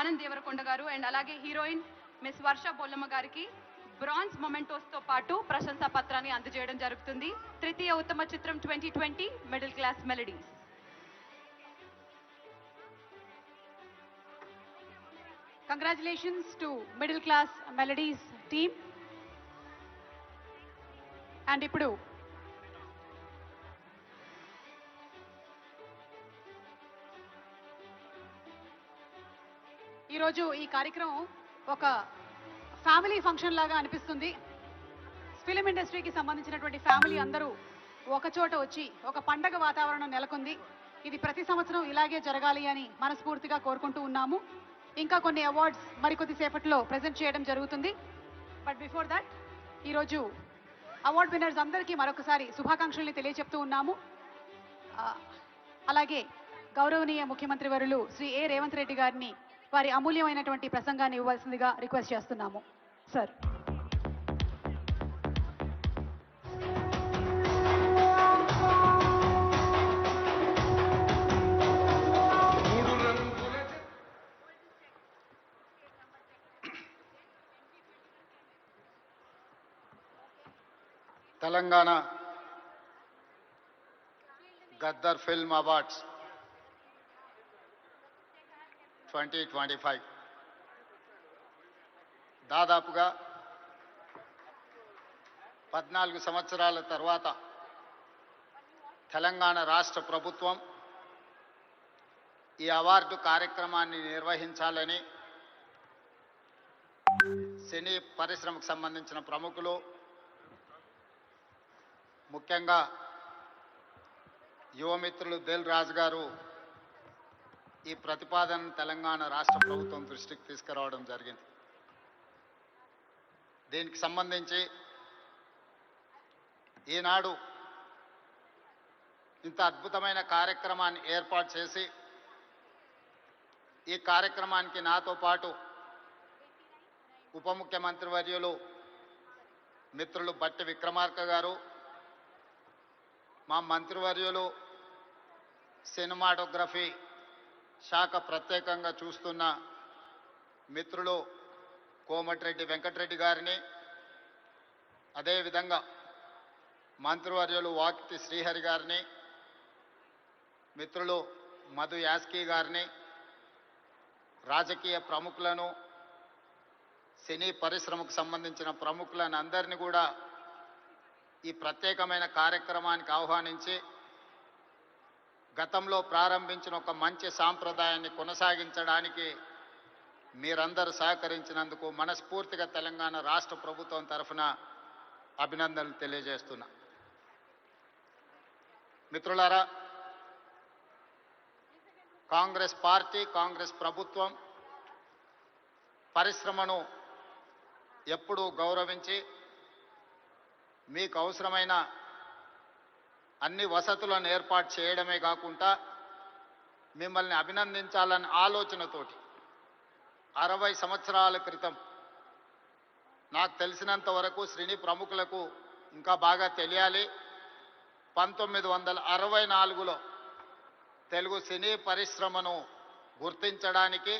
ఆనంద్ దేవరకొండ గారు అండ్ అలాగే heroine miss వర్ష బొల్లమ్మ గారికి బ్రాంజ్ మొమెంటోస్తో పాటు ప్రశంసా పత్రాన్ని అందజేయడం జరుగుతుంది. తృతీయ ఉత్తమ చిత్రం 2020 middle class melodies. Congratulations to Middle Class Melodies team. And ఇప్పుడు ఈరోజు ఈ కార్యక్రమం ఒక ఫ్యామిలీ ఫంక్షన్ లాగా అనిపిస్తుంది. ఫిలిం ఇండస్ట్రీకి సంబంధించినటువంటి ఫ్యామిలీ అందరూ ఒక చోట వచ్చి ఒక పండగ వాతావరణం నెలకొంది. ఇది ప్రతి సంవత్సరం ఇలాగే జరగాలి అని మనస్ఫూర్తిగా కోరుకుంటూ ఉన్నాము. ఇంకా కొన్ని అవార్డ్స్ మరికొద్ది సేపట్లో ప్రజెంట్ చేయడం జరుగుతుంది. బట్ బిఫోర్ దట్ ఈరోజు అవార్డ్ విన్నర్స్ అందరికీ మరొకసారి శుభాకాంక్షల్ని తెలియజెప్తూ ఉన్నాము. అలాగే గౌరవనీయ ముఖ్యమంత్రి వర్యులు శ్రీ ఏ రేవంత్ రెడ్డి గారిని వారి అమూల్యమైనటువంటి ప్రసంగాన్ని ఇవ్వాల్సిందిగా రిక్వెస్ట్ చేస్తున్నాము. Sir. Telangana Gaddar film awards 2025 దాదాపుగా 14 సంవత్సరాల తర్వాత తెలంగాణ రాష్ట్ర ప్రభుత్వం ఈ అవార్డు కార్యక్రమాన్ని నిర్వహించాలని సినీ పరిశ్రమకు సంబంధించిన ప్రముఖులు, ముఖ్యంగా యువమిత్రులు దిల్ రాజు గారు ఈ ప్రతిపాదన తెలంగాణ రాష్ట్ర ప్రభుత్వం దృష్టికి తీసుకురావడం జరిగింది. దీనికి సంబంధించి ఈనాడు ఇంత అద్భుతమైన కార్యక్రమాన్ని ఏర్పాటు చేసి ఈ కార్యక్రమానికి నాతో పాటు ఉప ముఖ్యమంత్రి వర్యులు మిత్రులు బట్టి విక్రమార్క గారు, మా మంత్రివర్యులు సినిమాటోగ్రఫీ శాఖ ప్రత్యేకంగా చూస్తున్న మిత్రులు కోమటిరెడ్డి వెంకటరెడ్డి గారిని, అదేవిధంగా మంత్రివర్యులు వాకిటి శ్రీహరి గారిని, మిత్రులు మధు యాస్కీ గారిని, రాజకీయ ప్రముఖులను, సినీ పరిశ్రమకు సంబంధించిన ప్రముఖులను అందరినీ కూడా ఈ ప్రత్యేకమైన కార్యక్రమానికి ఆహ్వానించి గతంలో ప్రారంభించిన ఒక మంచి సాంప్రదాయాన్ని కొనసాగించడానికి మీరందరూ సహకరించినందుకు మనస్ఫూర్తిగా తెలంగాణ రాష్ట్ర ప్రభుత్వం తరఫున అభినందనలు తెలియజేస్తున్నా. మిత్రులారా, కాంగ్రెస్ పార్టీ, కాంగ్రెస్ ప్రభుత్వం పరిశ్రమను ఎప్పుడూ గౌరవించి మీకు అవసరమైన అన్ని వసతులను ఏర్పాటు చేయడమే కాకుండా మిమ్మల్ని అభినందించాలన్న ఆలోచనతోటి 60 సంవత్సరాల క్రితం నాకు తెలిసినంత వరకు సినీ ప్రముఖులకు ఇంకా బాగా తెలియాలి, 1964లో తెలుగు సినీ పరిశ్రమను గుర్తించడానికి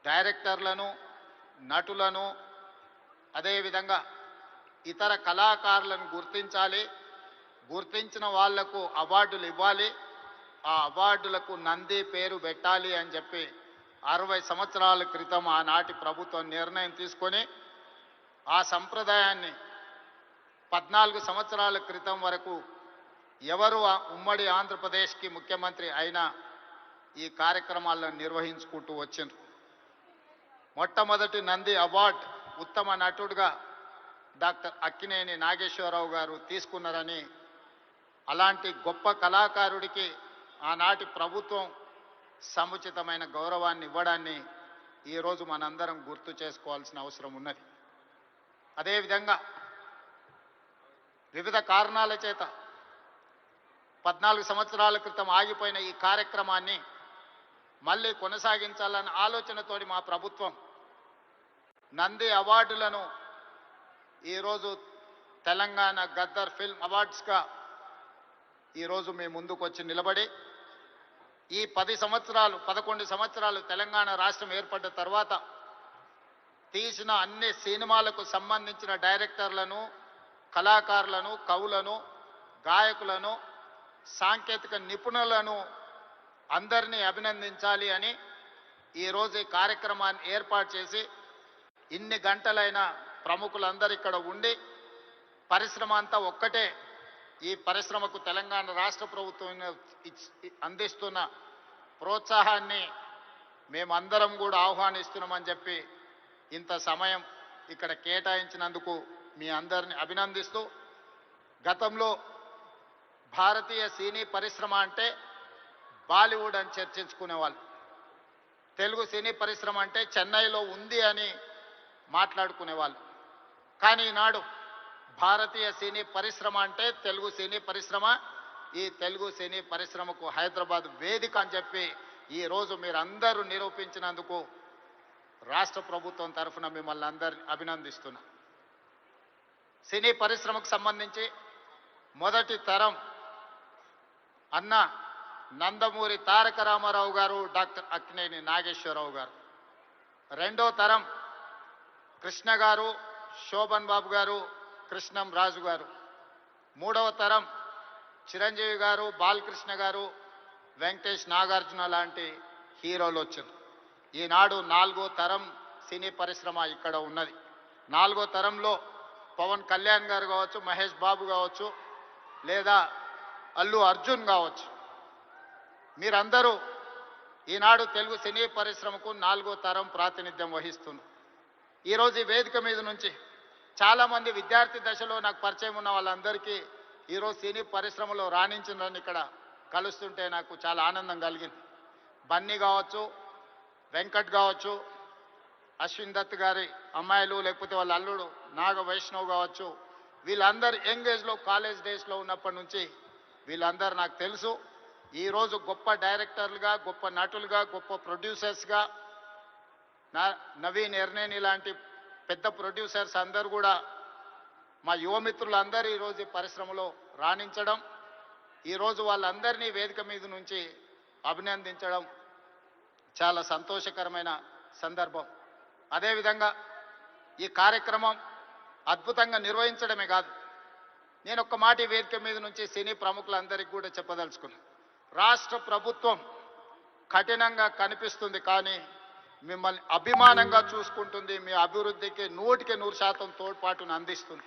డైరెక్టర్లను, నటులను, అదేవిధంగా ఇతర కళాకారులను గుర్తించాలి, గుర్తించిన వాళ్లకు అవార్డులు ఇవ్వాలి, ఆ అవార్డులకు నంది పేరు పెట్టాలి అని చెప్పి 60 సంవత్సరాల క్రితం ఆనాటి ప్రభుత్వం నిర్ణయం తీసుకొని ఆ సంప్రదాయాన్ని 14 సంవత్సరాల క్రితం వరకు ఎవరు ఉమ్మడి ఆంధ్రప్రదేశ్కి ముఖ్యమంత్రి అయినా ఈ కార్యక్రమాలను నిర్వహించుకుంటూ వచ్చిండ్రు. మొట్టమొదటి నంది అవార్డు ఉత్తమ నటుడుగా డాక్టర్ అక్కినేని నాగేశ్వరరావు గారు తీసుకున్నారని, అలాంటి గొప్ప కళాకారుడికి ఆనాటి ప్రభుత్వం సముచితమైన గౌరవాన్ని ఇవ్వడాన్ని ఈరోజు మనందరం గుర్తు చేసుకోవాల్సిన అవసరం ఉన్నది. అదేవిధంగా వివిధ కారణాల చేత 14 సంవత్సరాల క్రితం ఆగిపోయిన ఈ కార్యక్రమాన్ని మళ్ళీ కొనసాగించాలన్న ఆలోచనతోటి మా ప్రభుత్వం నంది అవార్డులను ఈరోజు తెలంగాణ గద్దర్ ఫిల్మ్ అవార్డ్స్గా ఈరోజు మీ ముందుకు వచ్చి నిలబడి ఈ 10 సంవత్సరాలు 11 సంవత్సరాలు తెలంగాణ రాష్ట్రం ఏర్పడ్డ తర్వాత తీసిన అన్ని సినిమాలకు సంబంధించిన డైరెక్టర్లను, కళాకారులను, కవులను, గాయకులను, సాంకేతిక నిపుణులను అందరినీ అభినందించాలి అని ఈరోజు ఈ కార్యక్రమాన్ని ఏర్పాటు చేసి ఇన్ని గంటలైన ప్రముఖులందరూ ఇక్కడ ఉండి పరిశ్రమ అంతా ఒక్కటే, ఈ పరిశ్రమకు తెలంగాణ రాష్ట్ర ప్రభుత్వం అందిస్తున్న ప్రోత్సాహాన్ని మేమందరం కూడా ఆహ్వానిస్తున్నామని చెప్పి ఇంత సమయం ఇక్కడ కేటాయించినందుకు మీ అందరిని అభినందిస్తూ, గతంలో భారతీయ సినీ పరిశ్రమ అంటే బాలీవుడ్ అని చర్చించుకునేవాళ్ళు, తెలుగు సినీ పరిశ్రమ అంటే చెన్నైలో ఉంది అని మాట్లాడుకునేవాళ్ళు. కానీ ఈనాడు భారతీయ సినీ పరిశ్రమ అంటే తెలుగు సినీ పరిశ్రమ, ఈ తెలుగు సినీ పరిశ్రమకు హైదరాబాద్ వేదిక అని చెప్పి ఈరోజు మీరందరూ నిరూపించినందుకు రాష్ట్ర ప్రభుత్వం తరఫున మిమ్మల్ని అందరినీ అభినందిస్తున్నా. సినీ పరిశ్రమకు సంబంధించి మొదటి తరం అన్న నందమూరి తారక రామారావు గారు, డాక్టర్ అక్కినేని నాగేశ్వరరావు గారు. రెండో తరం కృష్ణ గారు, శోభన్ బాబు గారు, కృష్ణం రాజు గారు. మూడవ తరం చిరంజీవి గారు, బాలకృష్ణ గారు, వెంకటేష్, నాగార్జున లాంటి హీరోలు వచ్చారు. ఈనాడు 4వ తరం సినీ పరిశ్రమ ఇక్కడ ఉన్నది. 4వ తరంలో పవన్ కళ్యాణ్ గారు కావచ్చు, మహేష్ బాబు కావచ్చు, లేదా అల్లు అర్జున్ కావచ్చు. మీరందరూ ఈనాడు తెలుగు సినీ పరిశ్రమకు 4వ తరం ప్రాతినిధ్యం వహిస్తున్నారు. ఈరోజు ఈ వేదిక మీద నుంచి చాలామంది విద్యార్థి దశలో నాకు పరిచయం ఉన్న వాళ్ళందరికీ ఈరోజు సినీ పరిశ్రమలో రాణించిందని ఇక్కడ కలుస్తుంటే నాకు చాలా ఆనందం కలిగింది. బన్నీ కావచ్చు, వెంకట్ కావచ్చు, అశ్విన్ దత్ గారి అమ్మాయిలు, లేకపోతే వాళ్ళ అల్లుడు నాగ వైష్ణవ్ కావచ్చు, వీళ్ళందరూ యంగ్ ఏజ్లో కాలేజ్ డేస్లో ఉన్నప్పటి నుంచి వీళ్ళందరూ నాకు తెలుసు. ఈరోజు గొప్ప డైరెక్టర్లుగా, గొప్ప నటులుగా, గొప్ప ప్రొడ్యూసర్స్గా నవీన్ ఎర్నేని లాంటి పెద్ద ప్రొడ్యూసర్స్ అందరూ కూడా మా యువమిత్రులందరూ ఈరోజు ఈ పరిశ్రమలో రాణించడం, ఈరోజు వాళ్ళందరినీ వేదిక మీద నుంచి అభినందించడం చాలా సంతోషకరమైన సందర్భం. అదేవిధంగా ఈ కార్యక్రమం అద్భుతంగా నిర్వహించడమే కాదు, నేను ఒక్క మాట ఈ వేదిక మీద నుంచి సినీ ప్రముఖులందరికీ కూడా చెప్పదలుచుకున్నాను. రాష్ట్ర ప్రభుత్వం కఠినంగా కనిపిస్తుంది, కానీ మిమ్మల్ని అభిమానంగా చూసుకుంటుంది, మీ అభివృద్ధికి 100% తోడ్పాటును అందిస్తుంది.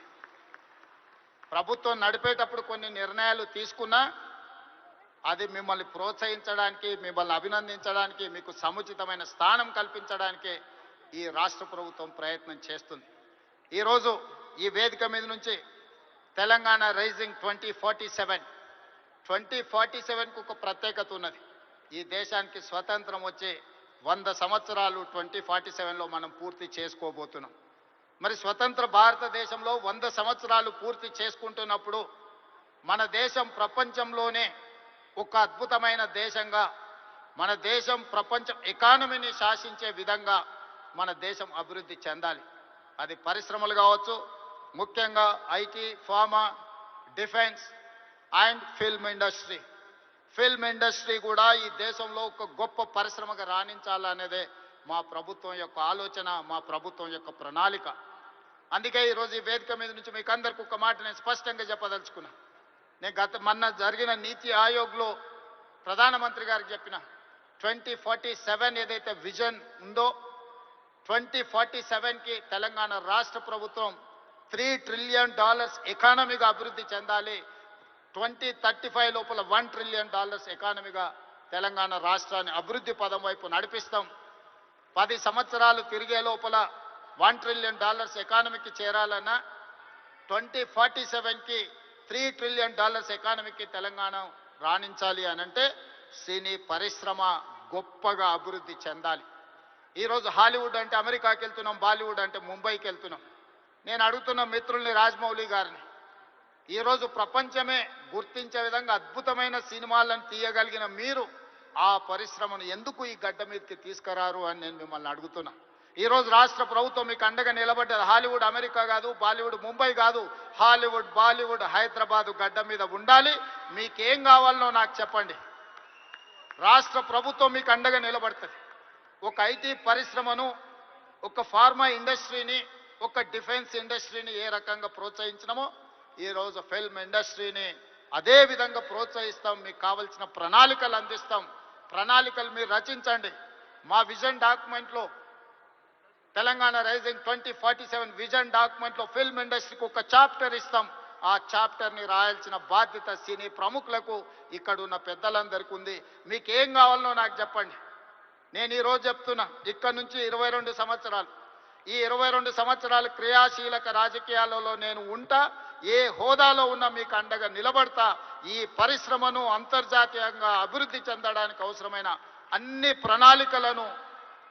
ప్రభుత్వం నడిపేటప్పుడు కొన్ని నిర్ణయాలు తీసుకున్నా అది మిమ్మల్ని ప్రోత్సహించడానికి, మిమ్మల్ని అభినందించడానికి, మీకు సముచితమైన స్థానం కల్పించడానికి ఈ రాష్ట్ర ప్రభుత్వం ప్రయత్నం చేస్తుంది. ఈరోజు ఈ వేదిక మీద నుంచి తెలంగాణ రైజింగ్ 2047కు ఒక ప్రత్యేకత ఉన్నది. ఈ దేశానికి స్వతంత్రం వచ్చే 100 సంవత్సరాలు 2047లో మనం పూర్తి చేసుకోబోతున్నాం. మరి స్వతంత్ర భారతదేశంలో 100 సంవత్సరాలు పూర్తి చేసుకుంటున్నప్పుడు మన దేశం ప్రపంచంలోనే ఒక అద్భుతమైన దేశంగా, మన దేశం ప్రపంచం ఎకానమీని శాసించే విధంగా మన దేశం అభివృద్ధి చెందాలి. అది పరిశ్రమలు కావచ్చు, ముఖ్యంగా IT, pharma, defence and film industry. Film industry కూడా ఈ దేశంలో ఒక గొప్ప పరిశ్రమగా రాణించాలనేదే మా ప్రభుత్వం యొక్క ఆలోచన, మా ప్రభుత్వం యొక్క ప్రణాళిక. అందుకే ఈరోజు ఈ వేదిక మీద నుంచి మీకు అందరికీ ఒక మాట నేను స్పష్టంగా చెప్పదలుచుకున్నా. నేను మొన్న జరిగిన నీతి ఆయోగ్లో ప్రధానమంత్రి గారికి చెప్పిన 2047 ఏదైతే విజన్ ఉందో 2047కి తెలంగాణ రాష్ట్ర ప్రభుత్వం $3 ట్రిలియన్ ఎకానమీగా అభివృద్ధి చెందాలి. 2035 లోపల $1 ట్రిలియన్ ఎకానమీగా తెలంగాణ రాష్ట్రాన్ని అభివృద్ధి పదం వైపు నడిపిస్తాం. 10 సంవత్సరాలు తిరిగే లోపల $1 ట్రిలియన్ ఎకానమీకి చేరాలన్నా 2047కి $3 ట్రిలియన్ ఎకానమీకి తెలంగాణ రాణించాలి అనంటే సినీ పరిశ్రమ గొప్పగా అభివృద్ధి చెందాలి. ఈరోజు హాలీవుడ్ అంటే అమెరికాకి వెళ్తున్నాం, బాలీవుడ్ అంటే ముంబైకి వెళ్తున్నాం. నేను అడుగుతున్న మిత్రుల్ని, రాజమౌళి గారిని, ఈరోజు ప్రపంచమే గుర్తించే విధంగా అద్భుతమైన సినిమాలను తీయగలిగిన మీరు ఆ పరిశ్రమను ఎందుకు ఈ గడ్డ మీదకి తీసుకురారు అని నేను మిమ్మల్ని అడుగుతున్నా. ఈరోజు రాష్ట్ర ప్రభుత్వం మీకు అండగా నిలబడ్డది. హాలీవుడ్ అమెరికా కాదు, బాలీవుడ్ ముంబై కాదు, హాలీవుడ్ బాలీవుడ్ హైదరాబాదు గడ్డ మీద ఉండాలి. మీకేం కావాలనో నాకు చెప్పండి. రాష్ట్ర ప్రభుత్వం మీకు అండగా నిలబడుతుంది. ఒక ఐటీ పరిశ్రమను, ఒక ఫార్మా ఇండస్ట్రీని, ఒక డిఫెన్స్ ఇండస్ట్రీని ఏ రకంగా ప్రోత్సహించినామో ఈరోజు ఫిల్మ్ ఇండస్ట్రీని అదే విధంగా ప్రోత్సహిస్తాం. మీకు కావలసిన ప్రణాళికలు అందిస్తాం. ప్రణాళికలు మీరు రచించండి. మా విజన్ డాక్యుమెంట్లో తెలంగాణ రైజింగ్ 2047 విజన్ డాక్యుమెంట్లో ఫిల్మ్ ఇండస్ట్రీకి ఒక చాప్టర్ ఇస్తాం. ఆ చాప్టర్ని రాయాల్సిన బాధ్యత సినీ ప్రముఖులకు, ఇక్కడ ఉన్న పెద్దలందరికీ ఉంది. మీకు ఏం కావాలనో నాకు చెప్పండి. నేను ఈరోజు చెప్తున్నా, ఇక్కడ నుంచి 22 సంవత్సరాలు, ఈ 22 సంవత్సరాలు క్రియాశీలక రాజకీయాలలో నేను ఉంటా. ఏ హోదాలో ఉన్నా మీకు అండగా నిలబడతా. ఈ పరిశ్రమను అంతర్జాతీయంగా అభివృద్ధి చెందడానికి అవసరమైన అన్ని ప్రణాళికలను,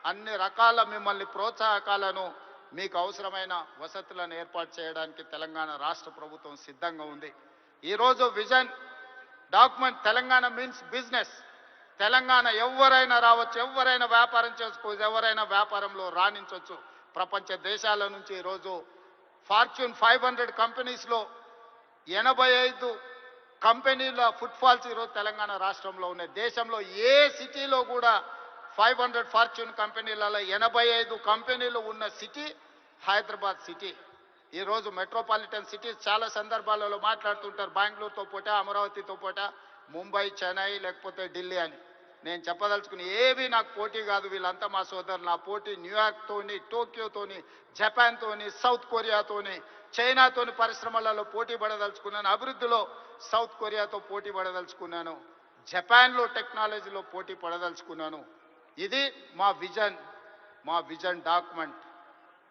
అన్ని రకాల మిమ్మల్ని ప్రోత్సాహకాలను, మీకు అవసరమైన వసతులను ఏర్పాటు చేయడానికి తెలంగాణ రాష్ట్ర ప్రభుత్వం సిద్ధంగా ఉంది. ఈరోజు vision document Telangana means business. Telangana ఎవరైనా రావచ్చు, ఎవరైనా వ్యాపారం చేసుకోవచ్చు, ఎవరైనా వ్యాపారంలో రాణించవచ్చు. ప్రపంచ దేశాల నుంచి ఈరోజు ఫార్చ్యూన్ 500 కంపెనీస్లో 85 కంపెనీల ఫుట్ఫాల్స్ ఈరోజు తెలంగాణ రాష్ట్రంలో ఉన్నాయి. దేశంలో ఏ సిటీలో కూడా 500 ఫార్చ్యూన్ కంపెనీలలో 85 కంపెనీలు ఉన్న సిటీ హైదరాబాద్ సిటీ. ఈరోజు మెట్రోపాలిటన్ సిటీస్ చాలా సందర్భాలలో మాట్లాడుతుంటారు, బెంగళూరుతో పోటా, అమరావతితో పోటా, ముంబై, చెన్నై, లేకపోతే ఢిల్లీ అని. నేను చెప్పదలుచుకుని ఏవి నాకు పోటీ కాదు. వీళ్ళంతా మా సోదరులు. నా పోటీ న్యూయార్క్తోని, టోక్యోతోని, జపాన్తోని, సౌత్ కొరియాతోని, చైనాతోని పరిశ్రమలలో పోటీ పడదలుచుకున్నాను. అభివృద్ధిలో సౌత్ కొరియాతో పోటీ పడదలుచుకున్నాను. జపాన్లో టెక్నాలజీలో పోటీ పడదలుచుకున్నాను. ఇది మా విజన్ డాక్యుమెంట్.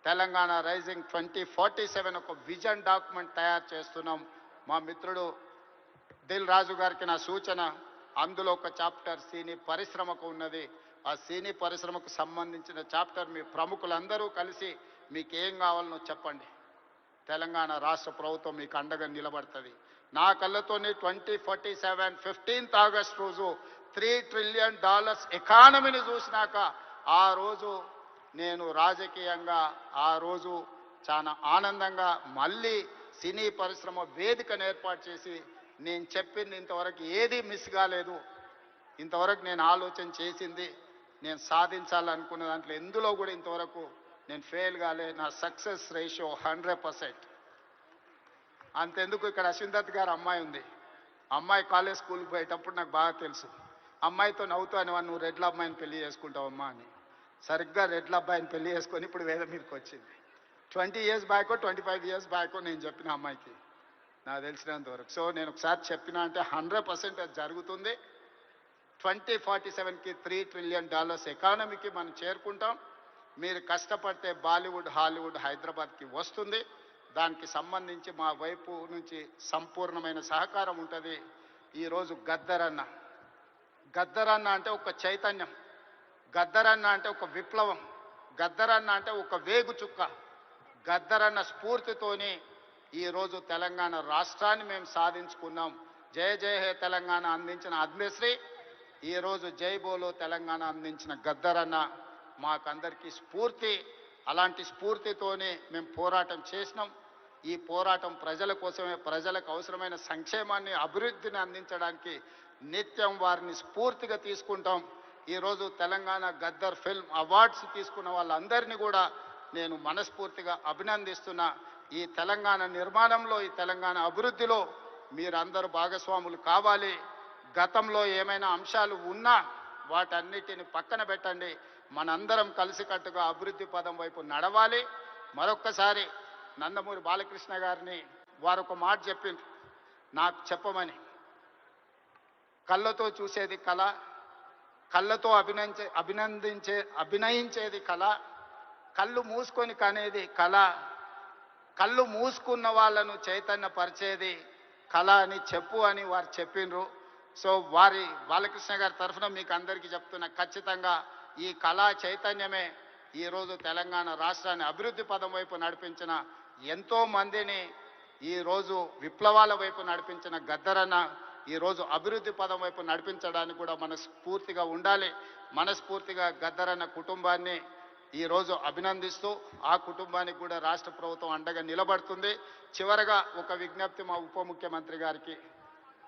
తెలంగాణ రైజింగ్ 2047 ఒక విజన్ డాక్యుమెంట్ తయారు చేస్తున్నాం. మా మిత్రుడు దిల్ రాజు గారికి నా సూచన, అందులో ఒక చాప్టర్ సినీ పరిశ్రమకు ఉన్నది. ఆ సినీ పరిశ్రమకు సంబంధించిన చాప్టర్ మీ ప్రముఖులందరూ కలిసి మీకు ఏం కావాలనో చెప్పండి. తెలంగాణ రాష్ట్ర ప్రభుత్వం మీకు అండగా నిలబడుతుంది. నా కళ్ళతోని 2047 15th ఆగస్ట్ రోజు $3 trillion ఎకానమీని చూసినాక ఆ రోజు నేను రాజకీయంగా ఆ రోజు చాలా ఆనందంగా మళ్ళీ సినీ పరిశ్రమ వేదికను ఏర్పాటు చేసి నేను చెప్పింది ఇంతవరకు ఏది మిస్ కాలేదు. ఇంతవరకు నేను ఆలోచన చేసింది, నేను సాధించాలనుకున్న దాంట్లో ఎందులో కూడా ఇంతవరకు నేను ఫెయిల్ కాలే. నా సక్సెస్ రేషియో 100%. అంతెందుకు, ఇక్కడ అశ్విన్ దత్ గారు అమ్మాయి ఉంది. అమ్మాయి కాలేజ్ స్కూల్కి పోయేటప్పుడు నాకు బాగా తెలుసు. అమ్మాయితో నవ్వుతూ అనేవాడు, నువ్వు రెడ్ల అమ్మాయిని పెళ్లి చేసుకుంటావమ్మా అని. సరిగ్గా రెడ్ల అబ్బాయిని పెళ్లి చేసుకొని ఇప్పుడు వేద మీదకి వచ్చింది. 20 years బ్యాకో 25 years బ్యాకో నేను చెప్పిన అమ్మాయికి, నాకు తెలిసినంతవరకు. సో నేను ఒకసారి చెప్పిన అంటే 100% అది జరుగుతుంది. 2047కి $3 trillion ఎకానమీకి మనం చేరుకుంటాం. మీరు కష్టపడితే బాలీవుడ్, హాలీవుడ్ హైదరాబాద్కి వస్తుంది. దానికి సంబంధించి మా వైపు నుంచి సంపూర్ణమైన సహకారం ఉంటుంది. ఈరోజు గద్దరన్న అంటే ఒక చైతన్యం, గద్దరన్న అంటే ఒక విప్లవం, గద్దరన్న అంటే ఒక వేగు చుక్క. గద్దరన్న స్ఫూర్తితోని ఈరోజు తెలంగాణ రాష్ట్రాన్ని మేము సాధించుకున్నాం. జయ జయ హే తెలంగాణ అందించిన అద్మశ్రీ, ఈరోజు జై బోలో తెలంగాణ అందించిన గద్దరన్న మాకందరికీ స్ఫూర్తి. అలాంటి స్ఫూర్తితోనే మేము పోరాటం చేసినాం. ఈ పోరాటం ప్రజల కోసమే, ప్రజలకు అవసరమైన సంక్షేమాన్ని, అభివృద్ధిని అందించడానికి నిత్యం వారిని స్ఫూర్తిగా తీసుకుంటాం. ఈరోజు తెలంగాణ గద్దర్ ఫిల్మ్ అవార్డ్స్ తీసుకున్న వాళ్ళందరినీ కూడా నేను మనస్ఫూర్తిగా అభినందిస్తున్నా. ఈ తెలంగాణ నిర్మాణంలో, ఈ తెలంగాణ అభివృద్ధిలో మీరందరూ భాగస్వాములు కావాలి. గతంలో ఏమైనా అంశాలు ఉన్నా వాటన్నిటిని పక్కన పెట్టండి. మనందరం కలిసికట్టుగా అభివృద్ధి పదం వైపు నడవాలి. మరొక్కసారి నందమూరి బాలకృష్ణ గారిని వారు ఒక మాట చెప్పింది నాకు చెప్పమని. కళ్ళతో చూసేది కళ, కళ్ళతో అభినయించేది కళ, కళ్ళు మూసుకొని కనేది కళ, కళ్ళు మూసుకున్న వాళ్ళను చైతన్యపరిచేది కళ అని చెప్పు అని వారు చెప్పిండ్రు. సో వారి బాలకృష్ణ గారి తరఫున మీకు అందరికీ చెప్తున్నా, ఖచ్చితంగా ఈ కళా చైతన్యమే ఈరోజు తెలంగాణ రాష్ట్రాన్ని అభివృద్ధి పదం వైపు నడిపించిన ఎంతో మందిని, ఈరోజు విప్లవాల వైపు నడిపించిన గద్దరన్న ఈరోజు అభివృద్ధి పదం వైపు నడిపించడానికి కూడా మనస్ఫూర్తిగా ఉండాలి. మనస్ఫూర్తిగా గద్దరన్న కుటుంబాన్ని ఈరోజు అభినందిస్తూ ఆ కుటుంబానికి కూడా రాష్ట్ర ప్రభుత్వం అండగా నిలబడుతుంది. చివరగా ఒక విజ్ఞప్తి మా ఉప ముఖ్యమంత్రి గారికి.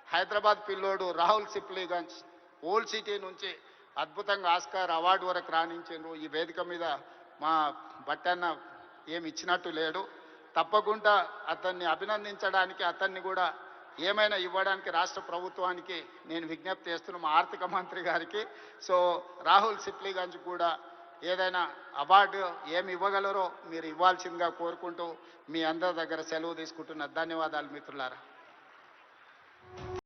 హైదరాబాద్ పిల్లోడు రాహుల్ సిప్లీగంజ్ ఓల్డ్ సిటీ నుంచి అద్భుతంగా ఆస్కార్ అవార్డు వరకు రాణించారు. ఈ వేదిక మీద మా బట్టన్న ఏమి ఇచ్చినట్టు లేడు. తప్పకుండా అతన్ని అభినందించడానికి, అతన్ని కూడా ఏమైనా ఇవ్వడానికి రాష్ట్ర ప్రభుత్వానికి నేను విజ్ఞప్తి చేస్తున్నాను, మా ఆర్థిక మంత్రి గారికి. సో రాహుల్ సిప్లిగంజ్ కూడా ఏదైనా అవార్డు ఏమి ఇవ్వగలరో మీరు ఇవ్వాల్సిందిగా కోరుకుంటూ మీ అందరి దగ్గర సెలవు తీసుకుంటున్న ధన్యవాదాలు మిత్రులారా.